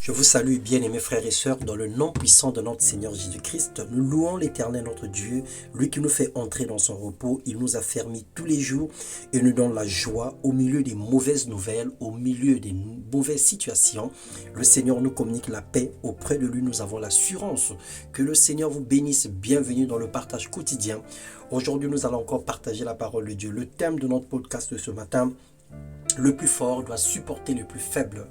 Je vous salue, bien-aimés frères et sœurs, dans le nom puissant de notre Seigneur Jésus-Christ. Nous louons l'Éternel, notre Dieu, lui qui nous fait entrer dans son repos. Il nous a fermis tous les jours et nous donne la joie au milieu des mauvaises nouvelles, au milieu des mauvaises situations. Le Seigneur nous communique la paix. Auprès de lui, nous avons l'assurance que le Seigneur vous bénisse. Bienvenue dans le partage quotidien. Aujourd'hui, nous allons encore partager la parole de Dieu. Le thème de notre podcast de ce matin: le plus fort doit supporter le plus faible,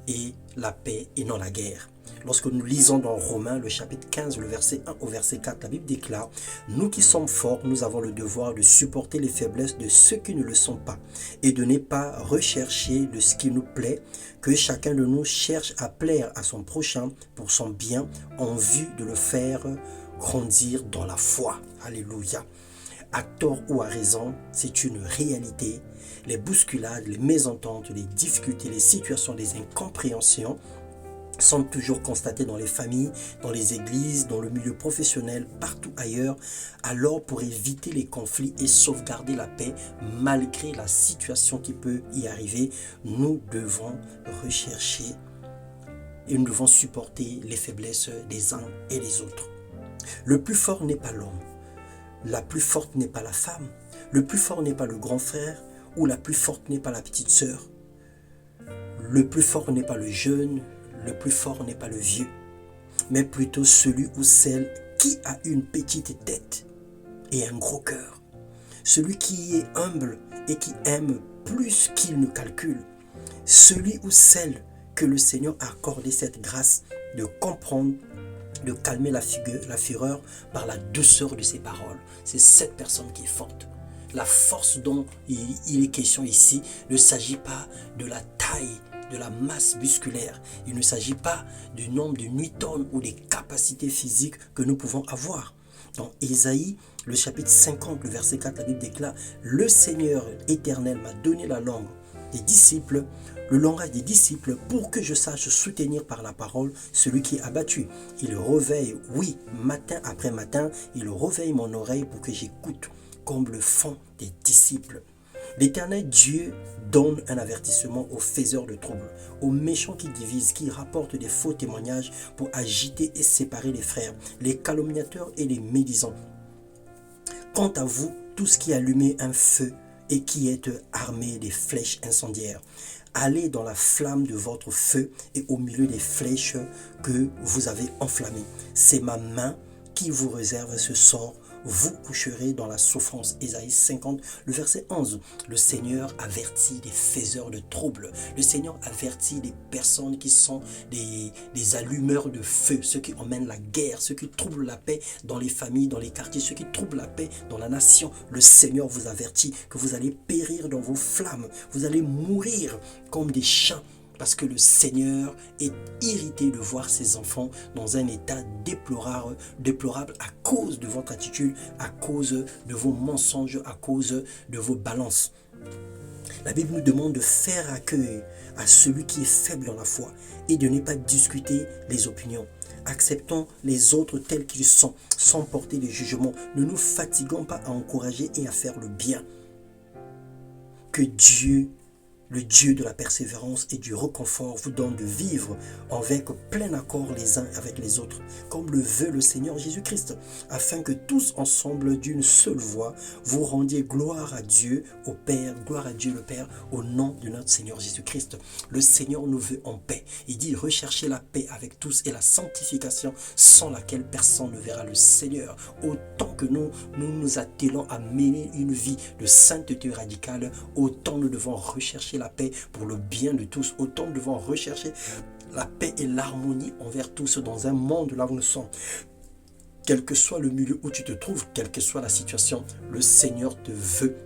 et la paix et non la guerre. Lorsque nous lisons dans Romains, le chapitre 15, le verset 1 au verset 4, la Bible déclare: nous qui sommes forts, nous avons le devoir de supporter les faiblesses de ceux qui ne le sont pas, et de ne pas rechercher de ce qui nous plaît, que chacun de nous cherche à plaire à son prochain pour son bien, en vue de le faire grandir dans la foi. Alléluia. À tort ou à raison, c'est une réalité. Les bousculades, les mésententes, les difficultés, les situations, les incompréhensions sont toujours constatées dans les familles, dans les églises, dans le milieu professionnel, partout ailleurs. Alors, pour éviter les conflits et sauvegarder la paix, malgré la situation qui peut y arriver, nous devons rechercher et nous devons supporter les faiblesses des uns et des autres. Le plus fort n'est pas l'homme. La plus forte n'est pas la femme, le plus fort n'est pas le grand frère, ou la plus forte n'est pas la petite sœur. Le plus fort n'est pas le jeune, le plus fort n'est pas le vieux, mais plutôt celui ou celle qui a une petite tête et un gros cœur. Celui qui est humble et qui aime plus qu'il ne calcule. Celui ou celle que le Seigneur a accordé cette grâce de comprendre, de calmer la fureur par la douceur de ses paroles. C'est cette personne qui est forte. La force dont il est question ici ne s'agit pas de la taille, de la masse musculaire. Il ne s'agit pas du nombre de newtons ou des capacités physiques que nous pouvons avoir. Dans Ésaïe, le chapitre 50, le verset 4, la Bible déclare: le Seigneur éternel m'a donné la langue des disciples, le langage des disciples, pour que je sache soutenir par la parole celui qui est abattu. Il réveille, oui, matin après matin, il réveille mon oreille pour que j'écoute, comme le font des disciples. L'Éternel Dieu donne un avertissement aux faiseurs de troubles, aux méchants qui divisent, qui rapportent des faux témoignages pour agiter et séparer les frères, les calomniateurs et les médisants. Quant à vous, tous qui allumez un feu et qui êtes armés des flèches incendiaires, allez dans la flamme de votre feu et au milieu des flèches que vous avez enflammées. C'est ma main qui vous réserve ce sort. Vous coucherez dans la souffrance. Ésaïe 50, le verset 11. Le Seigneur avertit les faiseurs de troubles. Le Seigneur avertit les personnes qui sont des allumeurs de feu, ceux qui emmènent la guerre, ceux qui troublent la paix dans les familles, dans les quartiers, ceux qui troublent la paix dans la nation. Le Seigneur vous avertit que vous allez périr dans vos flammes. Vous allez mourir comme des chiens. Parce que le Seigneur est irrité de voir ses enfants dans un état déplorable à cause de votre attitude, à cause de vos mensonges, à cause de vos balances. La Bible nous demande de faire accueil à celui qui est faible dans la foi et de ne pas discuter les opinions. Acceptons les autres tels qu'ils sont, sans porter de jugement. Ne nous fatiguons pas à encourager et à faire le bien. Que Dieu, le Dieu de la persévérance et du réconfort, vous donne de vivre avec plein accord les uns avec les autres, comme le veut le Seigneur Jésus-Christ, afin que tous ensemble d'une seule voix, vous rendiez gloire à Dieu, au Père, gloire à Dieu le Père, au nom de notre Seigneur Jésus-Christ. Le Seigneur nous veut en paix. Il dit: recherchez la paix avec tous et la sanctification, sans laquelle personne ne verra le Seigneur. Autant que nous attelons à mener une vie de sainteté radicale, autant nous devons rechercher la paix pour le bien de tous, autant nous devons rechercher la paix et l'harmonie envers tous dans un monde là où nous sommes. Quel que soit le milieu où tu te trouves, quelle que soit la situation, le Seigneur te veut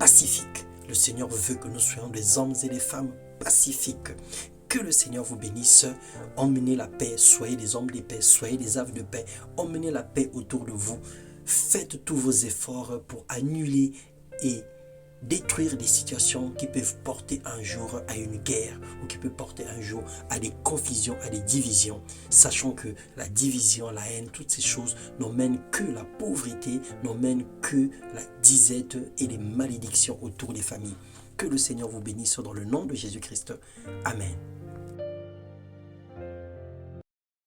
pacifique. Le Seigneur veut que nous soyons des hommes et des femmes pacifiques. Que le Seigneur vous bénisse. Emmenez la paix, soyez des hommes de paix, soyez des havres de paix. Emmenez la paix autour de vous. Faites tous vos efforts pour annuler et détruire des situations qui peuvent porter un jour à une guerre ou qui peuvent porter un jour à des confusions, à des divisions, sachant que la division, la haine, toutes ces choses n'emmènent que la pauvreté, n'emmènent que la disette et les malédictions autour des familles. Que le Seigneur vous bénisse dans le nom de Jésus-Christ. Amen.